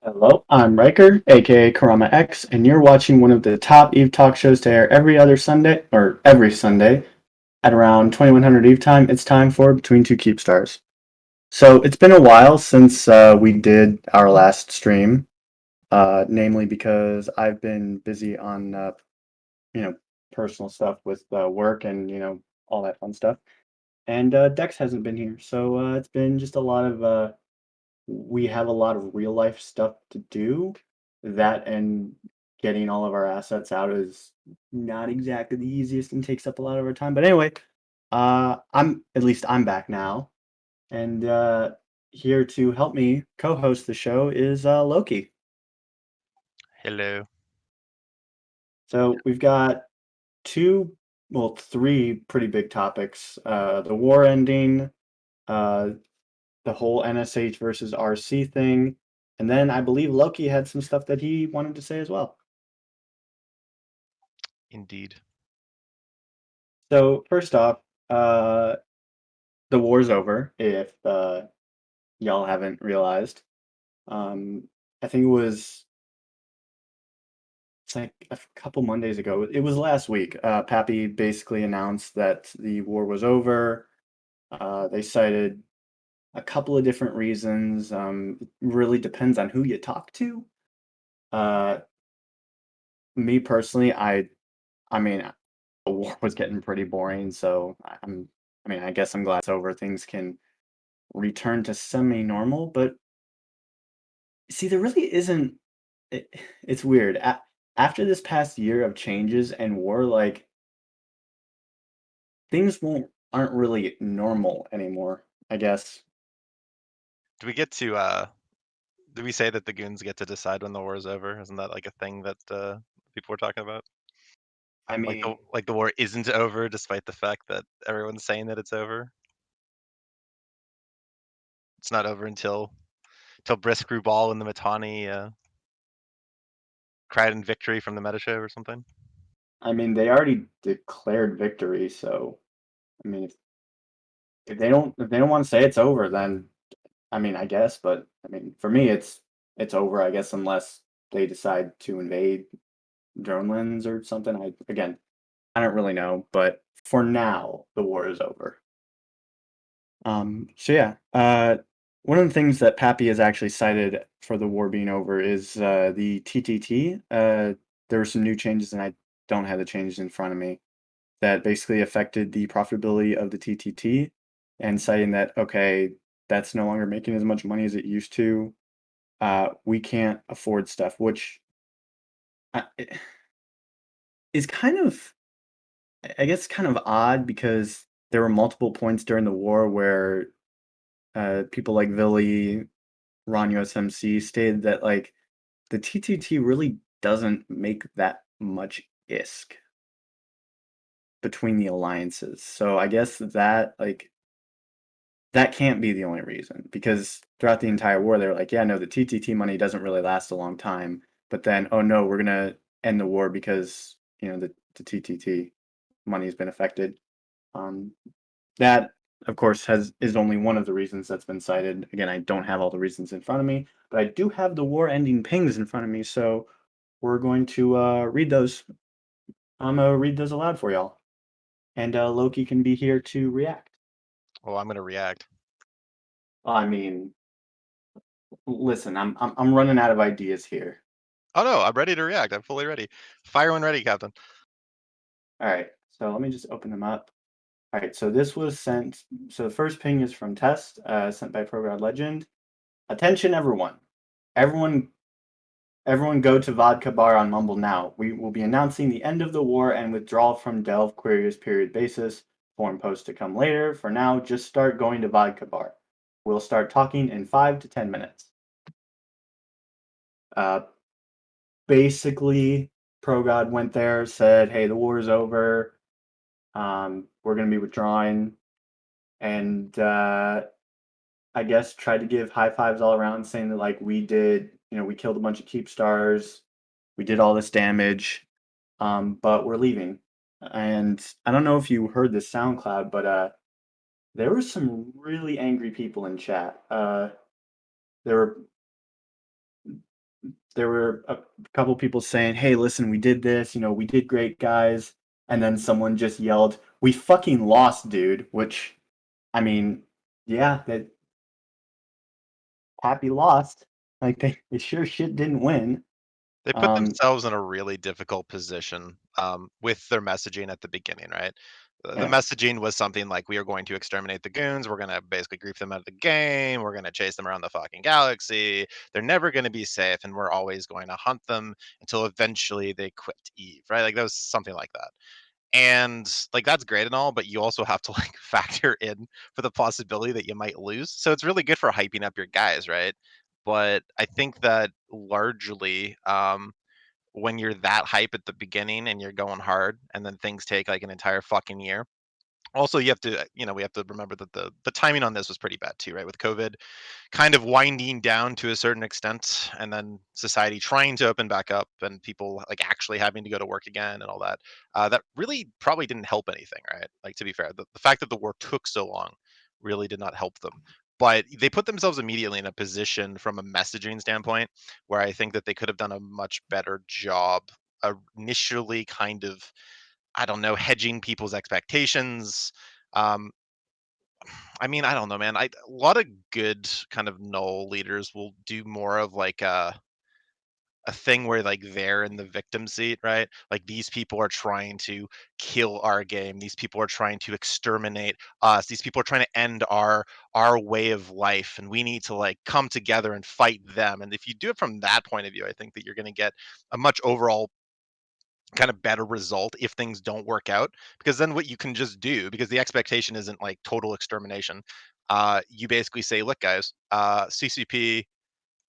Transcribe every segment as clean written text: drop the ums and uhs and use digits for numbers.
Hello, I'm Riker, aka Karama X, and you're watching one of the top Eve talk shows to air every other Sunday, or every Sunday, at around 2100 Eve time. It's time for Between Two Keepstars. So it's been a while since we did our last stream, namely because I've been busy on, you know, personal stuff with work and, all that fun stuff. And Dex hasn't been here, so it's been just a lot of we have a lot of real life stuff to do. That and getting all of our assets out is not exactly the easiest and takes up a lot of our time. But anyway, I'm back now, and here to help me co-host the show is Loki. Hello. So we've got two, well, three pretty big topics: the war ending, uh, the whole NSH versus RC thing. And then I believe Loki had some stuff that he wanted to say as well. Indeed. So first off, the war's over. If y'all haven't realized, um, I think it's like a couple Mondays ago. It was last week. Pappy basically announced that the war was over. They cited a couple of different reasons. It really depends on who you talk to. Uh, Me personally, I mean, the war was getting pretty boring, so I guess I'm glad it's over. Things can return to semi-normal, but see, there really isn't. It, it's weird. After this past year of changes and war, like things won't aren't really normal anymore, I guess. Do we get to do we say that the goons get to decide when the war is over? Isn't that like a thing that people were talking about? I Like the mean, war isn't over despite the fact that everyone's saying that it's over. It's not over until Brisk Ball and the Matani cried in victory from the meta show or something. they already declared victory, so if they don't want to say it's over, then I guess, but for me, it's over, I guess, unless they decide to invade Dronelands or something. I don't really know, but for now, the war is over. So yeah, one of the things that Pappy has actually cited for the war being over is the TTT. There were some new changes, and I don't have the changes in front of me that basically affected the profitability of the TTT, and citing that okay, that's no longer making as much money as it used to. We can't afford stuff, which uh, is kind of, I guess, kind of odd because there were multiple points during the war where people like Villy, Ron USMC stated that like the TTT really doesn't make that much ISK between the alliances. So I guess that can't be the only reason because throughout the entire war they're like, yeah, no, the TTT money doesn't really last a long time. But then, oh no, we're gonna end the war because the TTT money has been affected. Um, that, of course, has is only one of the reasons that's been cited. Again, I don't have all the reasons in front of me, but I do have the war-ending pings in front of me, so we're going to read those. I'm gonna read those aloud for y'all, and Loki can be here to react. Oh, I'm gonna react. I mean, listen, I'm running out of ideas here. Oh no, I'm ready to react. I'm fully ready. Fire when ready, Captain. All right, so let me just open them up. All right, so this was sent. So the first ping is from Test, sent by ProGod Legend. Attention, everyone! Everyone Everyone go to Vodka Bar on Mumble now. We will be announcing the end of the war and withdrawal from Delve Queries period basis. Forum posts to come later. For now, just start going to Vodka Bar. We'll start talking in 5 to 10 minutes. Uh, Basically, ProGod went there, said, hey, the war is over. We're going to be withdrawing. And I guess tried to give high fives all around, saying that, like, we killed a bunch of Keepstars. We did all this damage. But we're leaving. And I don't know if you heard the SoundCloud, but there were some really angry people in chat. There were there were a couple people saying, "Hey, listen, we did this. We did great, guys." And then someone just yelled, "We fucking lost, dude." Which, I mean, yeah, that happy lost. Like they sure shit didn't win. They put Um, themselves in a really difficult position, with their messaging at the beginning, right? The yeah, messaging was something like, "We are going to exterminate the goons. We're gonna basically grief them out of the game. We're gonna chase them around the fucking galaxy. They're never gonna be safe, and we're always going to hunt them until eventually they quit Eve," right? Like that was something like that. And like that's great and all, but you also have to like factor in for the possibility that you might lose. So it's really good for hyping up your guys, right? But I think that largely, when you're that hype at the beginning and you're going hard, and then things take like an entire fucking year. Also, you have to, we have to remember that the timing on this was pretty bad too, right? With COVID kind of winding down to a certain extent, and then society trying to open back up and people like actually having to go to work again and all that. That really probably didn't help anything, right? Like, to be fair, the fact that the war took so long really did not help them. But they put themselves immediately in a position from a messaging standpoint where I think that they could have done a much better job initially, kind of, I don't know, hedging people's expectations. Um, I mean, I don't know, man. A lot of good kind of null leaders will do more of like a thing where like they're in the victim seat, right? Like these people are trying to kill our game. These people are trying to exterminate us. These people are trying to end our way of life, and we need to like come together and fight them. And if you do it from that point of view, I think that you're going to get a much overall kind of better result if things don't work out, because then what you can just do, because the expectation isn't like total extermination, you basically say, look guys, ccp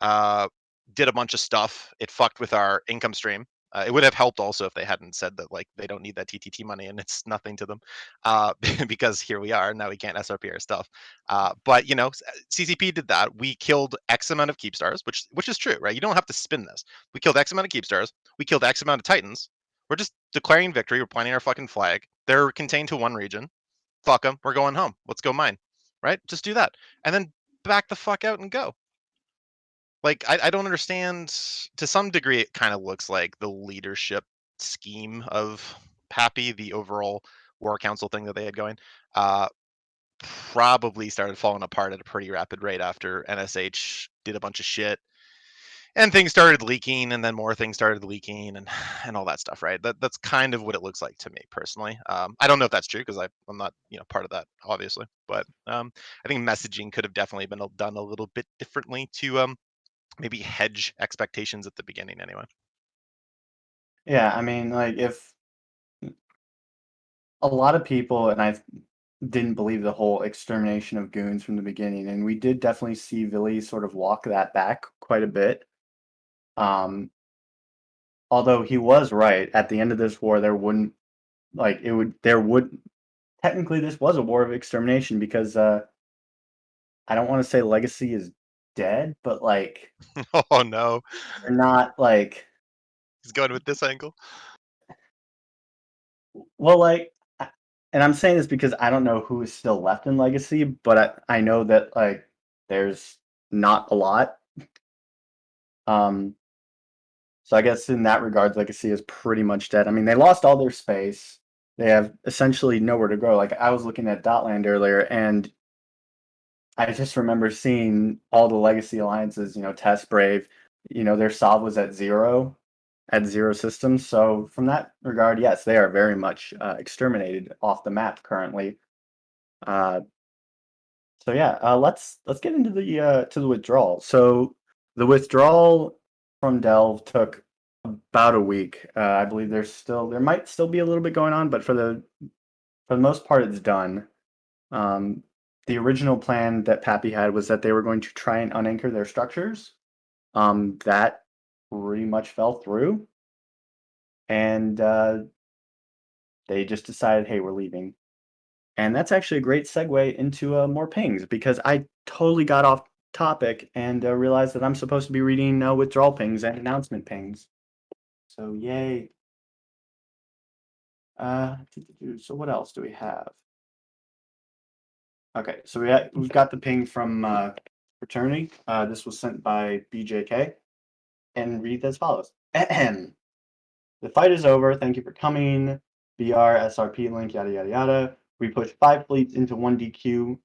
uh, did a bunch of stuff. It fucked with our income stream. It would have helped also if they hadn't said that like they don't need that TTT money and it's nothing to them, uh, because here we are now. We can't SRP our stuff. But CCP did that. We killed X amount of Keepstars, which is true, right? You don't have to spin this. We killed X amount of Keepstars. We killed X amount of Titans. We're just declaring victory. We're planting our fucking flag. They're contained to one region. Fuck them. We're going home. Let's go mine. Right? Just do that, and then back the fuck out and go. Like, I don't understand. To some degree, it kind of looks like the leadership scheme of Pappy, the overall war council thing that they had going, uh, probably started falling apart at a pretty rapid rate after NSH did a bunch of shit and things started leaking, and then more things started leaking, and all that stuff, right? That's kind of what it looks like to me personally. I don't know if that's true because I'm not part of that, obviously, but I think messaging could have definitely been done a little bit differently to maybe hedge expectations at the beginning anyway. yeah. I mean, like if a lot of people, and I didn't believe the whole extermination of goons from the beginning, and we did definitely see Villy sort of walk that back quite a bit. Um, Although he was right, at the end of this war, there wouldn't like it would there would technically this was a war of extermination because I don't want to say legacy is dead, but like Oh no, they're not like he's going with this angle. well like and I'm saying this because I don't know who is still left in legacy, but I know that like there's not a lot. Um so I guess in that regard legacy is pretty much dead. I mean, they lost all their space. They have essentially nowhere to go. Like I was looking at Dotland earlier and I just remember seeing all the legacy alliances, Test Brave, their solve was at zero systems. So from that regard, yes, they are very much exterminated off the map currently. Uh, so yeah, let's get into the to the withdrawal. So the withdrawal from Delve took about a week. I believe there might still be a little bit going on, but for the most part, it's done. Um, the original plan that Pappy had was that they were going to try and unanchor their structures. That pretty much fell through, and they just decided, hey, we're leaving. And that's actually a great segue into more pings because I totally got off topic and realized that I'm supposed to be reading withdrawal pings and announcement pings. So yay. So what else do we have? Okay, so we've got the ping from fraternity. This was sent by BJK. and read as follows. Ahem. The fight is over. Thank you for coming. BR, SRP link, yada yada yada. We pushed 5 fleets into 1 DQ,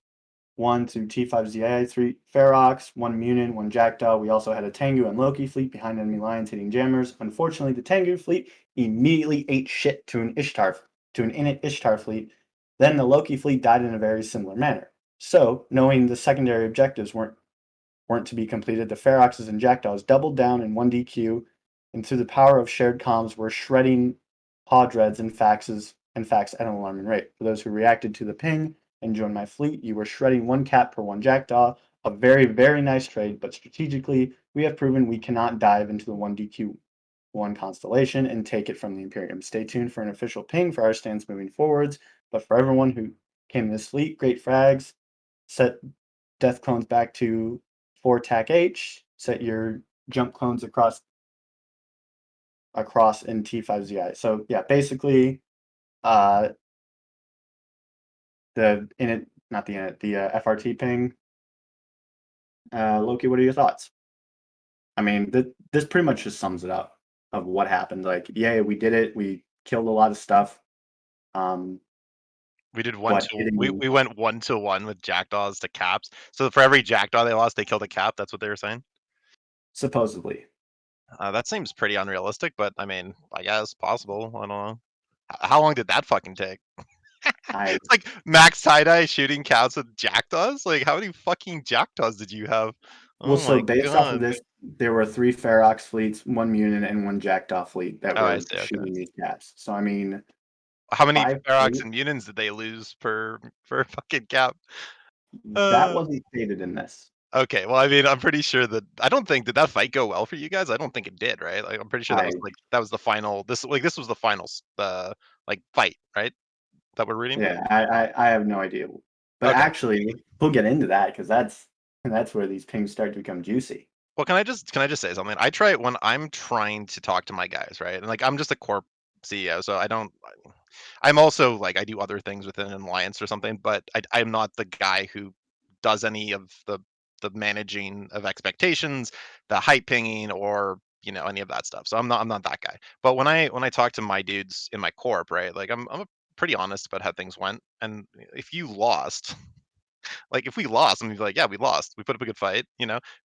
1 to T5ZI, 3 Ferox, 1 Munin, 1 Jackdaw. We also had a Tengu and Loki fleet behind enemy lines hitting jammers. Unfortunately, the Tengu fleet immediately ate shit to an init Ishtar fleet. Then the Loki fleet died in a very similar manner. So, knowing the secondary objectives weren't to be completed, the Feroxes and Jackdaws doubled down in 1 DQ, and through the power of shared comms were shredding Podreds and Fax at an alarming rate. For those who reacted to the ping and joined my fleet, you were shredding 1 Cat per 1 Jackdaw. A very, very nice trade, but strategically, we have proven we cannot dive into the 1 DQ1 constellation and take it from the Imperium. Stay tuned for an official ping for our stance moving forwards. But for everyone who came in this fleet, great frags. Set death clones back to 4 TAC H. Set your jump clones across in T5ZI. So yeah, basically, uh, the init, not the init, the FRT ping. Loki, what are your thoughts? I mean, this pretty much just sums it up of what happened. Like, yeah, we did it. We killed a lot of stuff. Um, We did but hitting we went 1-1 with jackdaws to caps. So for every jackdaw they lost, they killed a cap. That's what they were saying. supposedly, That seems pretty unrealistic, but I mean, I guess possible. I don't know. How long did that fucking take? I It's like max tie-dye shooting counts with jackdaws? Like, how many fucking jackdaws did you have? well, Oh so my based off of god. this, there were 3 Ferox fleets, 1 Munin, and 1 Jackdaw fleet that Oh, I were see, okay. shooting these cats. So I mean, How many 5 fleets. Ferox and Munins did they lose per fucking cap? That Uh, wasn't stated in this. okay, well, I mean, I'm pretty sure that I don't think did that fight go well for you guys? I don't think it did, right? Like, I'm pretty sure that was, I like that was the final this was the final like, fight, right? That we're reading? Yeah, I have no idea. But Okay. actually, we'll get into that because that's where these pings start to become juicy. Well, can I just say something? I try it when I'm trying to talk to my guys, right? And, like, I'm just a corp CEO, so I'm also like I do other things within an alliance or something, but I'm not the guy who does any of the managing of expectations, the hype pinging, or any of that stuff. So I'm not that guy. But when I talk to my dudes in my corp, right? Like I'm pretty honest about how things went. And if you lost, like if we lost, I'm gonna be like, yeah, we lost. We put up a good fight.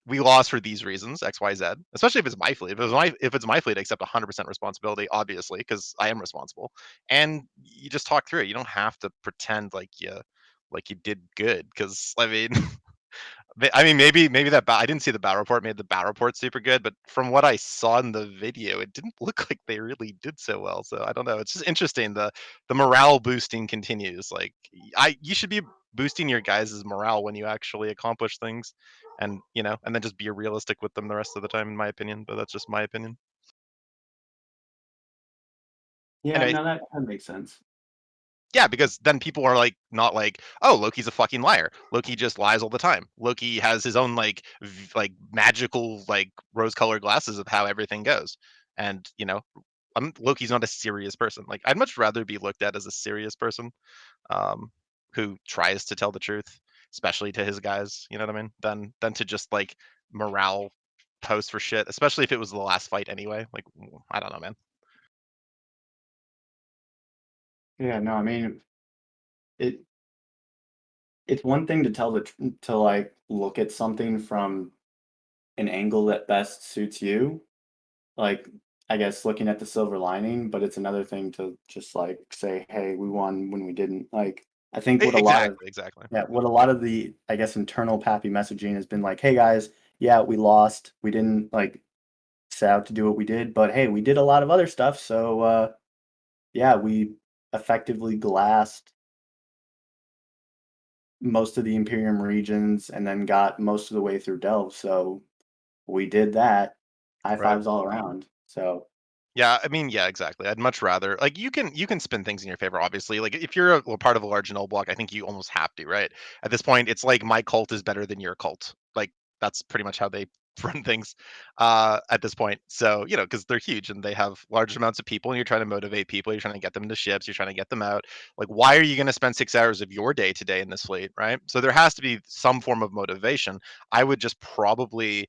We lost for these reasons, X, Y, Z. Especially if it's my fleet. If it's my fleet, I accept 100% responsibility, obviously, because I am responsible. And you just talk through it. You don't have to pretend like you did good, because I mean, maybe I didn't see the battle report. Maybe the battle report super good, but from what I saw in the video, it didn't look like they really did so well. So I don't know. It's just interesting. The morale boosting continues. Like you should be boosting your guys' morale when you actually accomplish things, and then just be realistic with them the rest of the time, in my opinion. But that's just my opinion. Yeah, Anyway, no, that makes sense. yeah, because then people are like, not like, oh, Loki's a fucking liar. Loki just lies all the time. Loki has his own like magical like rose-colored glasses of how everything goes. And Loki's not a serious person. Like I'd much rather be looked at as a serious person, um, who tries to tell the truth, especially to his guys. You know what I mean? Than to just like morale post for shit, especially if it was the last fight anyway. Like I don't know, man. Yeah, no, I mean, it it's one thing to to like look at something from an angle that best suits you, like I guess looking at the silver lining, but it's another thing to just like say, "Hey, we won when we didn't." Like I think Exactly, exactly. what a lot of the I guess internal Pappy messaging has been like, "Hey guys, yeah, we lost. We didn't like set out to do what we did, but hey, we did a lot of other stuff. So yeah, we effectively glassed most of the Imperium regions and then got most of the way through Delve. So we did that. High Right. fives all around." So Yeah, I mean, yeah, exactly. I'd much rather like you can spin things in your favor, obviously. Like if you're part of a large null block, I think you almost have to, right? At this point, it's like my cult is better than your cult. Like that's pretty much how they run things at this point. So, because they're huge and they have large amounts of people and you're trying to motivate people, you're trying to get them to ships, you're trying to get them out. Like, why are you going to spend 6 hours of your day today in this fleet, right? So there has to be some form of motivation. I would just probably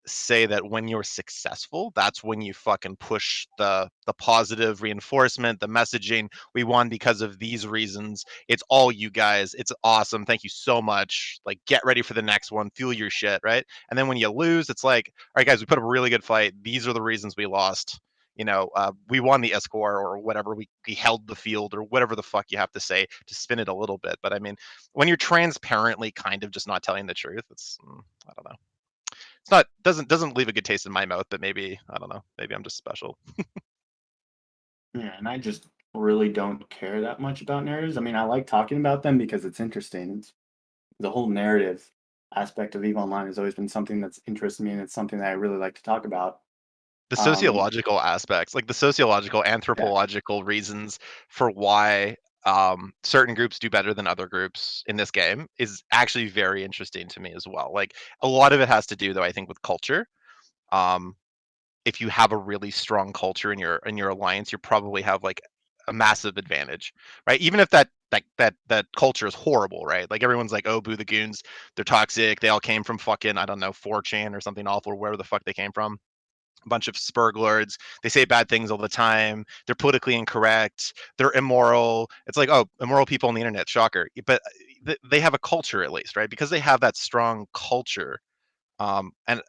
say that when you're successful, that's when you fucking push the positive reinforcement, the messaging. We won because of these reasons. It's all you guys. It's awesome. Thank you so much. Like, get ready for the next one. Fuel your shit, right? And then when you lose, it's like, all right, guys, we put up a really good fight. These are the reasons we lost. We won the escort or whatever. We held the field or whatever the fuck you have to say to spin it a little bit. But I mean, when you're transparently kind of just not telling the truth, I don't know. It's not doesn't leave a good taste in my mouth, but maybe I don't know. Maybe I'm just special. Yeah, and I just really don't care that much about narratives. I mean, I like talking about them because it's interesting. It's the whole narrative aspect of EVE Online has always been something that's interested me, and it's something that I really like to talk about. The Um, sociological aspects, like the sociological, yeah, anthropological reasons for why certain groups do better than other groups in this game is actually very interesting to me as well. Like a lot of it has to do, though, I think, with culture. Um, if you have a really strong culture in your alliance, you probably have like a massive advantage, right? Even if that culture is horrible, right? Like everyone's like, oh, boo the goons, they're toxic. They all came from fucking I don't know 4chan or something awful, or wherever the fuck they came from. A bunch of spurglords. They say bad things all the time. They're politically incorrect. They're immoral. It's like, oh, immoral people on the internet, shocker. But they have a culture at least, right? Because they have that strong culture, and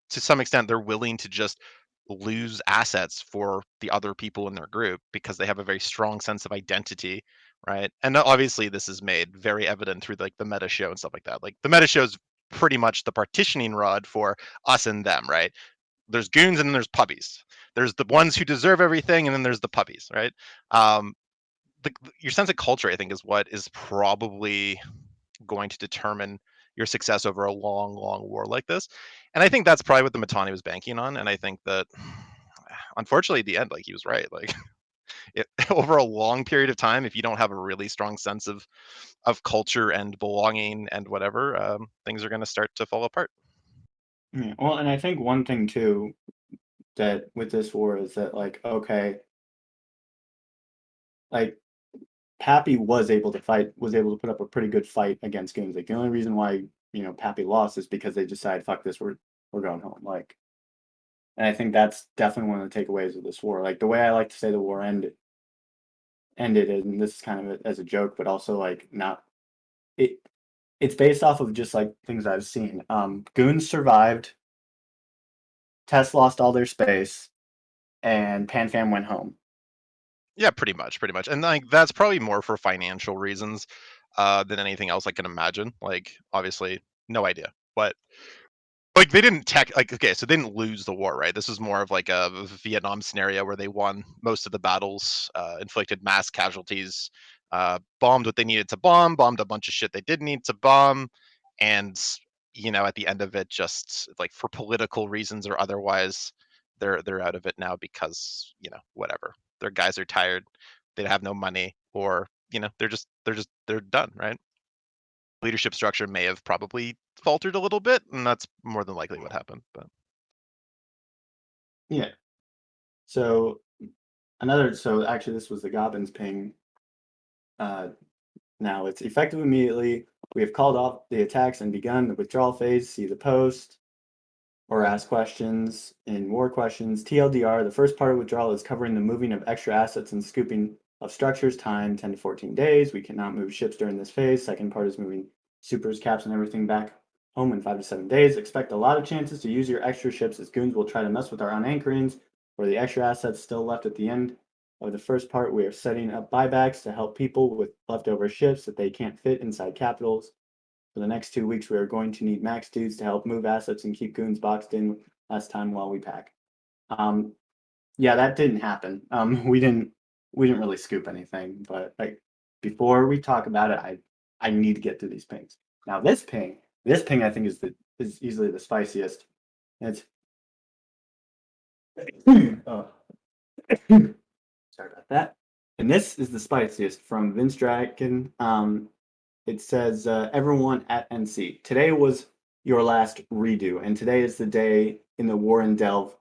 to some extent they're willing to just lose assets for the other people in their group because they have a very strong sense of identity, right? And obviously this is made very evident through like the meta show and stuff like that. Like the meta show is pretty much the partitioning rod for us and them, right? There's goons and then there's puppies. There's the ones who deserve everything and then there's the puppies, right? um your sense of culture, I think, is what is probably going to determine your success over a long, long war like this. And I think that's probably what the Matani was banking on. And I think that, unfortunately, at the end, like he was right. Like over a long period of time, if you don't have a really strong sense of culture and belonging and whatever, things are going to start to fall apart. yeah. Well, and I think one thing too that with this war is that like okay, like Pappy was able to put up a pretty good fight against Goons. Like the only reason why Pappy lost is because they decided fuck this, we're going home. Like, and I think that's definitely one of the takeaways of this war. Like the way I like to say the war ended, and this is kind of as a joke, but also like not it. It's based off of just like things I've seen. Goons survived. Test lost all their space, and PanFam went home. Yeah, pretty much. And like that's probably more for financial reasons than anything else I can imagine. Like, obviously, no idea. But like they didn't tech like okay, so they didn't lose the war, right? This is more of like a Vietnam scenario where they won most of the battles, inflicted mass casualties, bombed what they needed to bomb, bombed a bunch of shit they did need to bomb, and at the end of it, just like for political reasons or otherwise, they're out of it now because whatever, their guys are tired, they have no money, or they're done, right? Leadership structure may have probably faltered a little bit, and that's more than likely what happened. But Yeah. So so actually this was the Gobbins ping. Uh, Now it's effective immediately. We have called off the attacks and begun the withdrawal phase. See the post or ask questions in war questions. TLDR, the first part of withdrawal is covering the moving of extra assets and scooping of structures. Time 10 to 14 days. We cannot move ships during this phase. Second part is moving supers, caps, and everything back home in 5 to 7 days. Expect a lot of chances to use your extra ships as goons will try to mess with our unanchorings or the extra assets still left at the end of the first part. We are setting up buybacks to help people with leftover ships that they can't fit inside capitals. For the next 2 weeks, we are going to need max dudes to help move assets and keep goons boxed in less time while we pack. Um, yeah, that didn't happen. We didn't really scoop anything, but like before we talk about it, I need to get through these pings. Now this ping I think is easily the spiciest. It's oh, sorry about that. And this is the spiciest from Vince Dragon. It says, everyone at NC, today was your last redo, and today is the day in the war in Delve.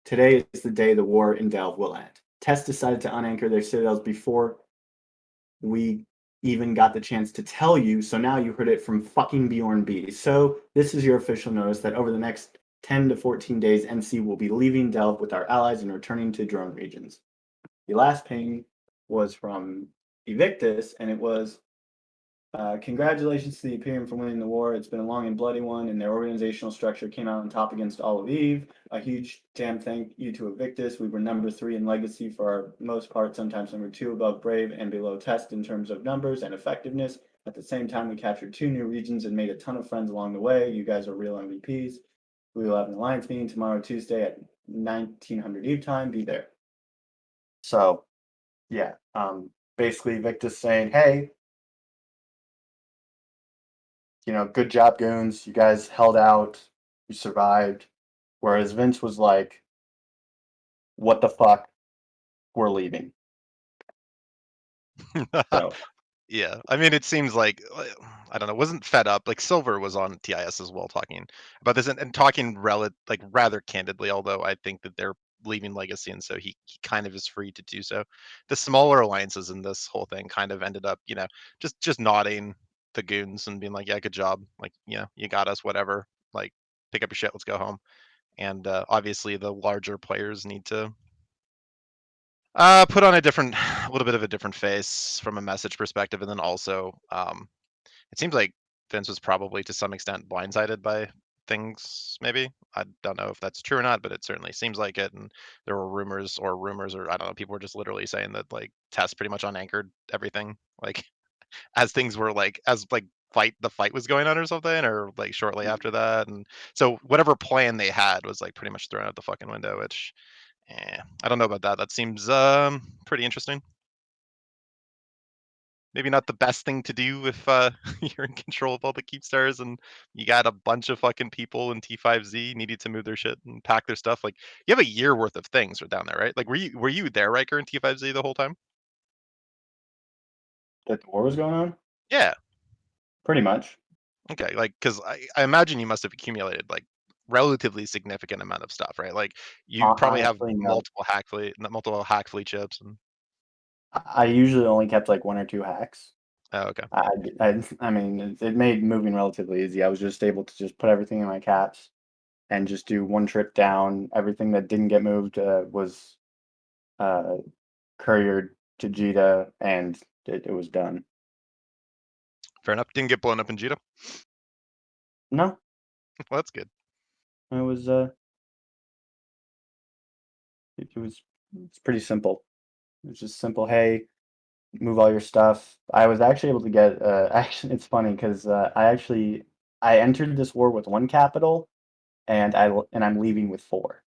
Today is the day the war in Delve will end. Test decided to unanchor their citadels before we even got the chance to tell you, so now you heard it from fucking Bjorn B. So this is your official notice that over the next 10 to 14 days, NC will be leaving Delve with our allies and returning to drone regions. The last ping was from Evictus, and it was congratulations to the Imperium for winning the war. It's been a long and bloody one, and their organizational structure came out on top against all of Eve. A huge damn thank you to Evictus. We were number 3 in legacy for our most part, sometimes number 2 above Brave and below Test in terms of numbers and effectiveness. At the same time, we captured 2 new regions and made a ton of friends along the way. You guys are real MVPs. We will have an alliance meeting tomorrow, Tuesday at 1900 Eve time. Be there. So, yeah, basically Victus saying, hey, good job, goons. You guys held out. You survived. Whereas Vince was like, what the fuck? We're leaving. So, Yeah, I mean, it seems like I don't know, wasn't fed up. Like Silver was on TIS as well, talking about this and talking rather candidly. Although I think that they're leaving Legacy, and so he kind of is free to do so. The smaller alliances in this whole thing kind of ended up, just nodding the goons and being like, "Yeah, good job. Like, you got us. Whatever. Like, pick up your shit. Let's go home." And obviously, the larger players need to put on a little bit of a different face from a message perspective, and then also, it seems like Vince was probably to some extent blindsided by things. Maybe I don't know if that's true or not, but it certainly seems like it. And there were rumors, or I don't know, people were just literally saying that like Tess pretty much unanchored everything, like as things were as like the fight was going on or something, or like shortly after that, and so whatever plan they had was like pretty much thrown out the fucking window, which I don't know about that. That seems pretty interesting. Maybe not the best thing to do if you're in control of all the Keepstars and you got a bunch of fucking people in T5Z needing to move their shit and pack their stuff. Like you have a year worth of things down there, right? Like were you there, Riker, in T5Z the whole time? that the war was going on? Yeah. Pretty much. Okay. Like because I imagine you must have accumulated like relatively significant amount of stuff, right? Like you probably have Honestly, no. multiple hack fleet chips and I usually only kept like 1 or 2 hacks. oh, okay. I mean, it made moving relatively easy. I was just able to just put everything in my caps and just do one trip down. Everything that didn't get moved was uh, couriered to Jita, and it was done. Fair enough. Didn't get blown up in Jita. No, Well, that's good. it was it was it's pretty simple. It was just simple. Hey, move all your stuff. I was actually able to get. Actually, it's funny because I entered this war with 1 capital, and I'm leaving with 4.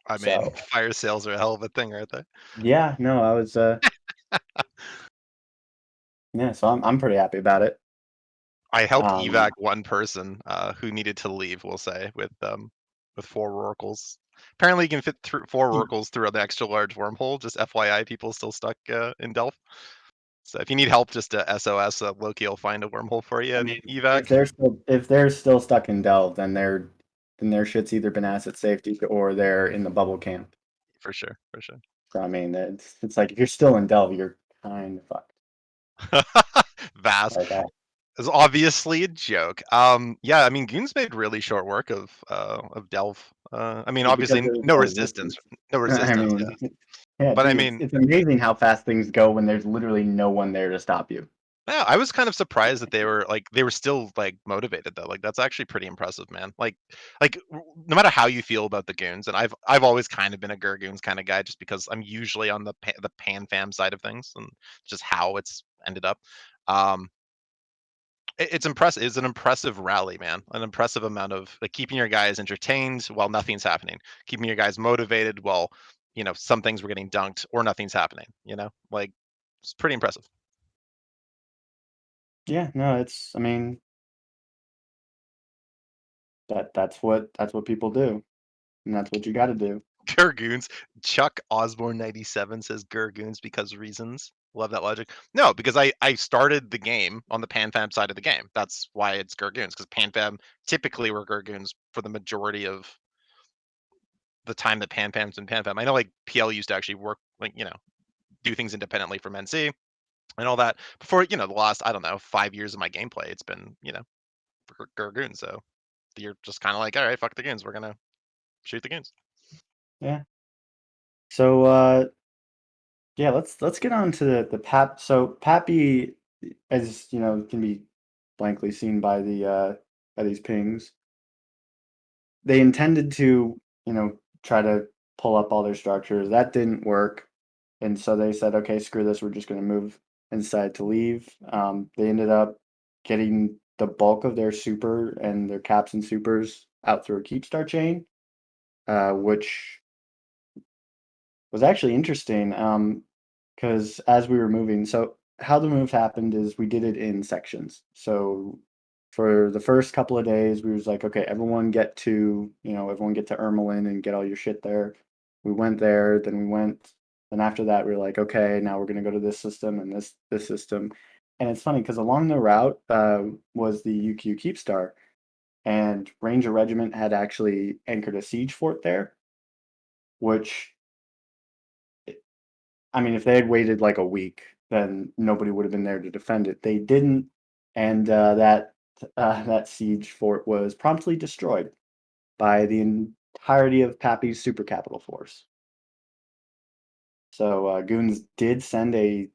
I mean, So fire sales are a hell of a thing, aren't they? yeah, no, I was yeah. So I'm pretty happy about it. I helped Um, evac one person who needed to leave. We'll say with 4 oracles. Apparently, you can fit through 4 oracles through an extra large wormhole. Just FYI, people still stuck in Delph. So if you need help, just SOS. Loki will find a wormhole for you I and mean, evac if they're still stuck in Delve, then their shit's either been asset safety or they're in the bubble camp. for sure, for sure. So I mean, it's like if you're still in Delve, you're kind of fucked. Vast. Like It's obviously a joke. Yeah, I mean, Goons made really short work of Delve. I mean, because obviously there's no no resistance, resistance. no I resistance. Yeah, mean, yeah, but I dude, mean, it's amazing how fast things go when there's literally no one there to stop you. yeah, I was kind of surprised that they were still like motivated though. Like that's actually pretty impressive, man. No matter how you feel about the goons, and I've always kind of been a Gurgoons kind of guy, just because I'm usually on the pan fam side of things, and just how it's ended up. Um, it's impressive. It's an impressive rally, man. An impressive amount of like keeping your guys entertained while nothing's happening, keeping your guys motivated while some things were getting dunked or nothing's happening. Like it's pretty impressive. Yeah, no, it's. I mean, that's what people do, and that's what you got to do. Gurgoons. Chuck Osborne 97 says Gurgoons because reasons. Love that logic. No, because I started the game on the PanFam side of the game. That's why it's Gurgoons, because PanFam typically were Gurgoons for the majority of the time that PanFam's been PanFam. I know like PL used to actually work like, do things independently from NC and all that. Before, the last, I don't know, 5 years of my gameplay, it's been, Gurgoons. So you're just kind of like, all right, fuck the goons. We're gonna shoot the goons. Yeah. So yeah, let's get on to the Pap. So Pappy, as you know, can be blankly seen by these pings. They intended to, try to pull up all their structures. That didn't work. And so they said, okay, screw this. We're just going to move and decide to leave. They ended up getting the bulk of their super and their caps and supers out through a Keepstar chain, which was actually interesting. Because as we were moving, so how the move happened is we did it in sections. So for the first couple of days, we was like, okay, everyone get to Ermelin and get all your shit there. We went there, then after that, we were like, okay, now we're gonna go to this system and this system. And it's funny because along the route was the UQ Keepstar, and Ranger Regiment had actually anchored a siege fort there, which I mean, if they had waited like a week, then nobody would have been there to defend it. They didn't, and that siege fort was promptly destroyed by the entirety of Pappy's super capital force. So goons did send a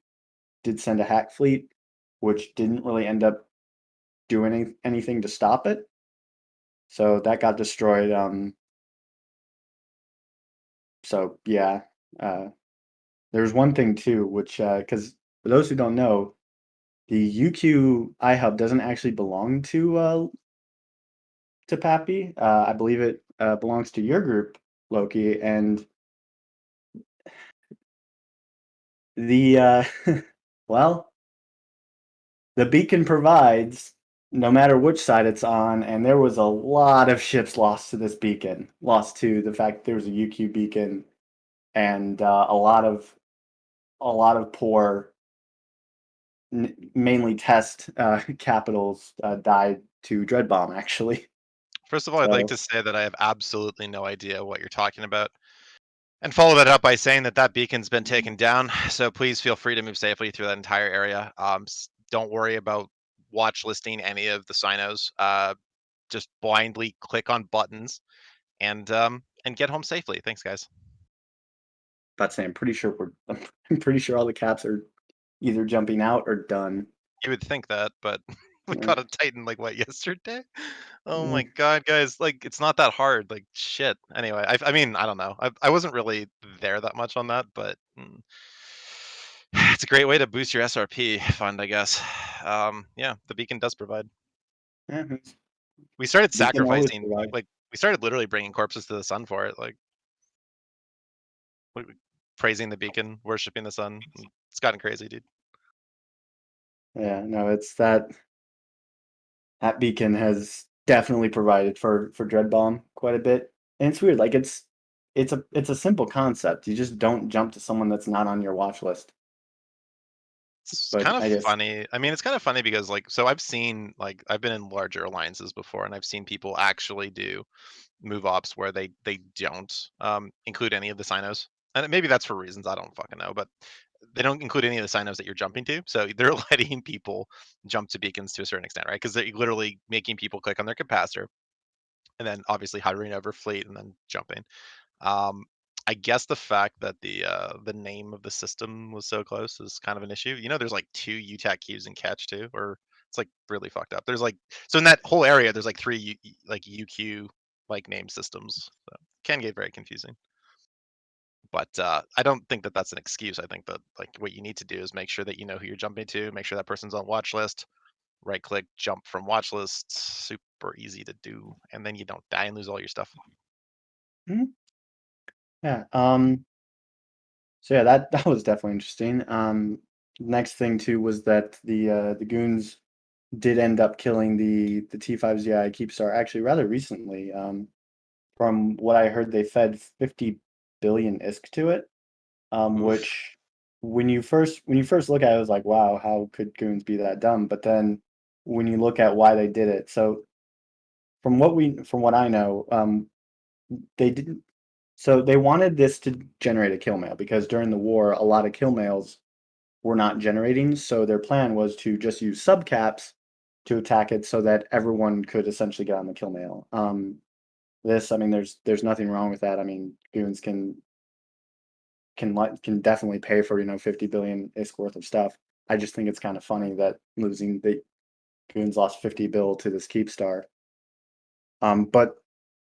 hack fleet, which didn't really end up doing anything to stop it. So that got destroyed. So yeah, uh, there's one thing too, which because for those who don't know, the UQ iHub doesn't actually belong to Pappy. I believe it belongs to your group, Loki, and the well, the beacon provides no matter which side it's on, and there was a lot of ships lost to this beacon, lost to the fact that there was a UQ beacon, and a lot of poor, mainly test capitals died to dread bomb actually. First of all, I'd like So to say that I have absolutely no idea what you're talking about. And follow that up by saying that that beacon's been taken down. So please feel free to move safely through that entire area. Don't worry about watch listing any of the sinos. Just blindly click on buttons and get home safely. Thanks, guys. about to say I'm pretty sure all the caps are either jumping out or done. You would think that, but we Yeah. got a Titan like what yesterday? Oh my Mm, god, guys! Like it's not that hard. Like shit. Anyway, I mean, I don't know. I wasn't really there that much on that, but it's a great way to boost your SRP fund, I guess. Yeah, the beacon does provide. yeah, We started we can always sacrificing, provide. like we started literally bringing corpses to the sun for it, like praising the beacon, worshiping the sun. It's gotten crazy, dude. Yeah, no, it's that beacon has definitely provided for Dread Bomb quite a bit. And it's weird, like it's a simple concept. You just don't jump to someone that's not on your watch list. It's But kind of I guess funny. I mean, it's kind of funny because so I've seen I've been in larger alliances before, and I've seen people actually do move ops where they don't include any of the sinos, and maybe that's for reasons I don't fucking know, but they don't include any of the sinos that you're jumping to, so they're letting people jump to beacons to a certain extent, right? Because they're literally making people click on their capacitor, and then obviously hovering over fleet and then jumping. Um, I guess the fact that the name of the system was so close is kind of an issue. You know, there's like two UTAC queues in catch too, or it's like really fucked up. There's like so in that whole area, there's like three like UQ like name systems. So can get very confusing. But I don't think that that's an excuse. I think that like what you need to do is make sure that you know who you're jumping to, make sure that person's on watch list, right click, jump from watch list, super easy to do, and then you don't die and lose all your stuff. mhm, yeah. So yeah, that was definitely interesting. Next thing too was that the goons did end up killing the T5ZI Keepstar actually rather recently. From what I heard, they fed 50 billion ISK to it. Oof. Which when you first look at it, it was like, wow, how could goons be that dumb? But then when you look at why they did it, so from what I know, they didn't. So they wanted this to generate a kill mail because during the war, a lot of kill mails were not generating. So their plan was to just use subcaps to attack it so that everyone could essentially get on the kill mail. this. I mean, there's nothing wrong with that. I mean, goons can definitely pay for 50 billion isk worth of stuff. I just think it's kind of funny that losing the goons lost 50 bill to this Keepstar. But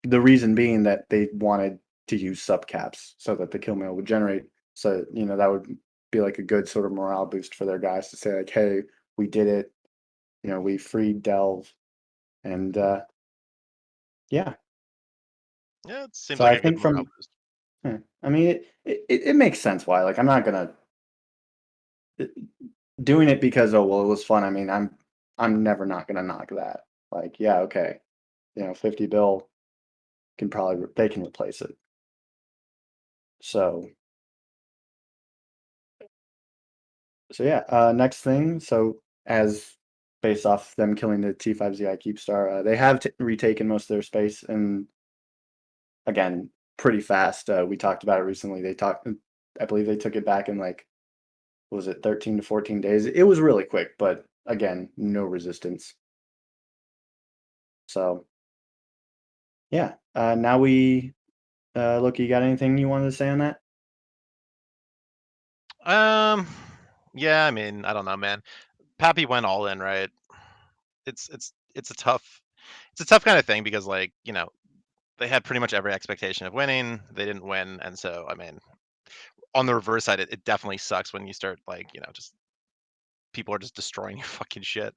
the reason being that they wanted to use subcaps so that the kill mail would generate. So that would be like a good sort of morale boost for their guys to say like, hey, we did it. We freed Delve, and yeah. Yeah, it seems So like I a good think morale from boost. I mean, it makes sense why. Like, I'm not gonna doing it because oh well it was fun. I mean, I'm never not gonna knock that. Like, yeah, okay, 50 bill can probably they can replace it. So yeah. Next thing. So as based off them killing the T5ZI Keepstar, they have retaken most of their space, and again, pretty fast. We talked about it recently. I believe they took it back in like what was it 13 to 14 days. It was really quick, but again, no resistance. So yeah. Now we look. You got anything you wanted to say on that? Um, yeah, I mean, I don't know, man. Pappy went all in, right? It's a tough kind of thing because like, they had pretty much every expectation of winning. They didn't win, and so I mean, on the reverse side, it definitely sucks when you start like, just people are just destroying your fucking shit,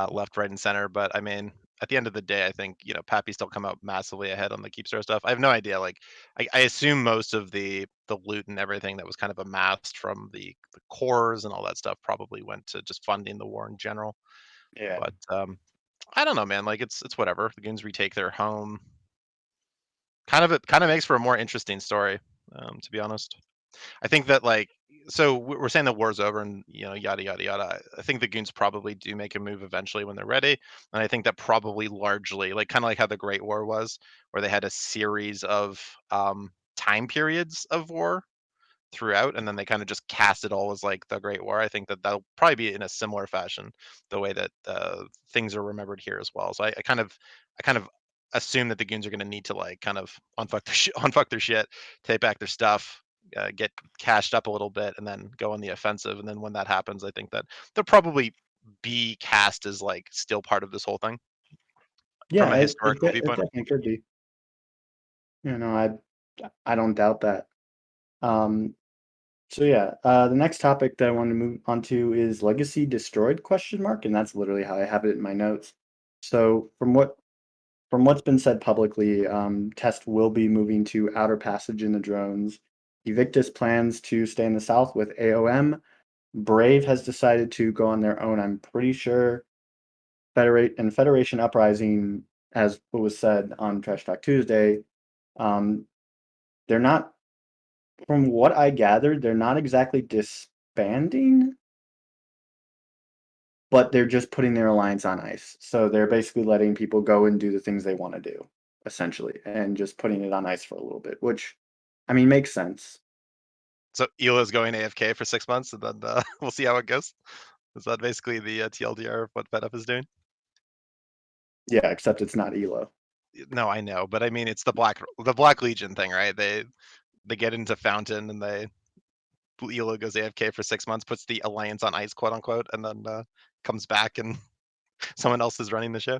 left, right, and center. But I mean, at the end of the day, I think Pappy still come out massively ahead on the Keepstar stuff. I have no idea. Like, I assume most of the loot and everything that was kind of amassed from the cores and all that stuff probably went to just funding the war in general. Yeah. But I don't know, man. Like, it's whatever. The goons retake their home. It kind of makes for a more interesting story, to be honest. I think that like so we're saying the war's over and yada yada yada. I think the goons probably do make a move eventually when they're ready, and I think that probably largely like kind of like how the Great War was, where they had a series of time periods of war throughout, and then they kind of just cast it all as like the Great War. I think that that'll probably be in a similar fashion, the way that things are remembered here as well. So I kind of assume that the goons are going to need to like kind of unfuck their shit, take back their stuff, get cashed up a little bit, and then go on the offensive. And then when that happens, I think that they'll probably be cast as like still part of this whole thing from Yeah, a it historical viewpoint. definitely could be. I don't doubt that. Um, so yeah, the next topic that I want to move on to is legacy destroyed question mark, and that's literally how I have it in my notes. So from what's been said publicly, Test will be moving to Outer Passage in the drones. Evictus plans to stay in the south with AOM. Brave has decided to go on their own. I'm pretty sure Federation Uprising, as what was said on Trash Talk Tuesday, um, they're not, from what I gathered, they're not exactly disbanding, but they're just putting their alliance on ice. So they're basically letting people go and do the things they want to do, essentially, and just putting it on ice for a little bit, which, I mean, makes sense. So Ela's going AFK for 6 months, and then we'll see how it goes. Is that basically the TLDR of what FedUp is doing? Yeah, except it's not Elo. No, I know, but I mean, it's the Black Legion thing, right? They get into Fountain and Elo goes AFK for 6 months, puts the alliance on ice, quote unquote, and then comes back and someone else is running the show.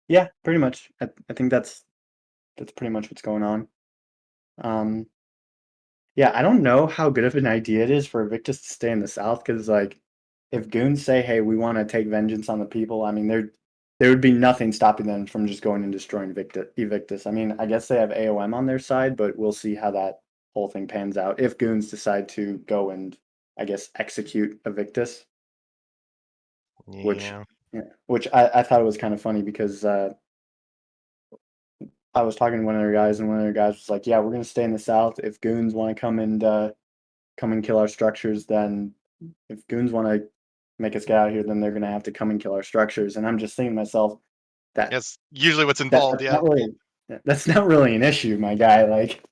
Yeah, pretty much. I think that's pretty much what's going on. Um, Yeah, I don't know how good of an idea it is for Victus to stay in the South because, like, if goons say, "Hey, we want to take vengeance on the people," I mean, there would be nothing stopping them from just going and destroying Evictus. I mean, I guess they have AOM on their side, but we'll see how that whole thing pans out if goons decide to go and, I guess, execute Evictus, which, Yeah. yeah, which I thought it was kind of funny because I was talking to one of their guys, and one of their guys was like, "Yeah, we're gonna stay in the South. If goons want to come and kill our structures, then if goons want to make us get out of here, then they're going to have to come and kill our structures." And I'm just thinking to myself that Yes, usually what's involved, that's yeah. not really an issue, my guy. Like,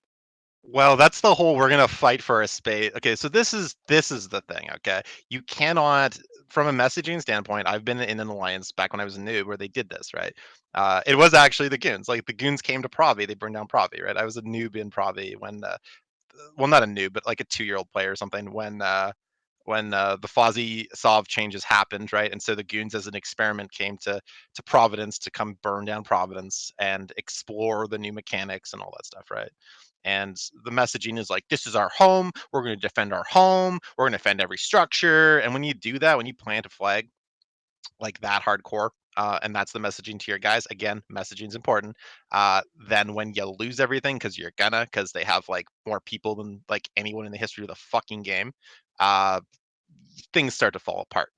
Well, that's the whole we're gonna fight for a space. Okay, so this is the thing, okay? You cannot from a messaging standpoint, I've been in an alliance back when I was a noob where they did this, right? It was actually the goons. Like the goons came to Pravi, they burned down Pravi, right? I was a noob in Pravi when, well, not a noob, but like a 2-year-old player or something when the Fozzie Sov changes happened, right? And so the goons, as an experiment, came to Providence to come burn down Providence and explore the new mechanics and all that stuff, right? And the messaging is like, this is our home. We're going to defend our home. We're going to defend every structure. And when you do that, when you plant a flag like that hardcore, and that's the messaging to your guys. Again, messaging is important. Then when you lose everything, because they have like more people than like anyone in the history of the fucking game, uh, things start to fall apart,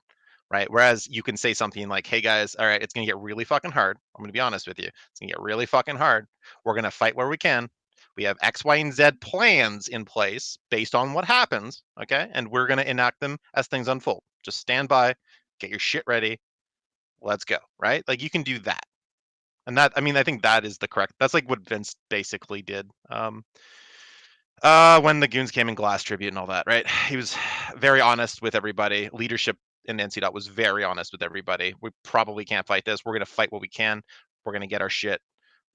right? Whereas you can say something like, "Hey guys, all right, it's gonna get really fucking hard. I'm gonna be honest with you. It's gonna get really fucking hard. We're gonna fight where we can. We have X, Y, and Z plans in place based on what happens, okay? And we're gonna enact them as things unfold. Just stand by, get your shit ready. Let's go." Right? Like you can do that. And that, I mean, I think that is the correct. That's like what Vince basically did. When the goons came in Glass Tribute and all that, right? He was very honest with everybody. Leadership in NC Dot was very honest with everybody. We probably can't fight this. We're gonna fight what we can. We're gonna get our shit.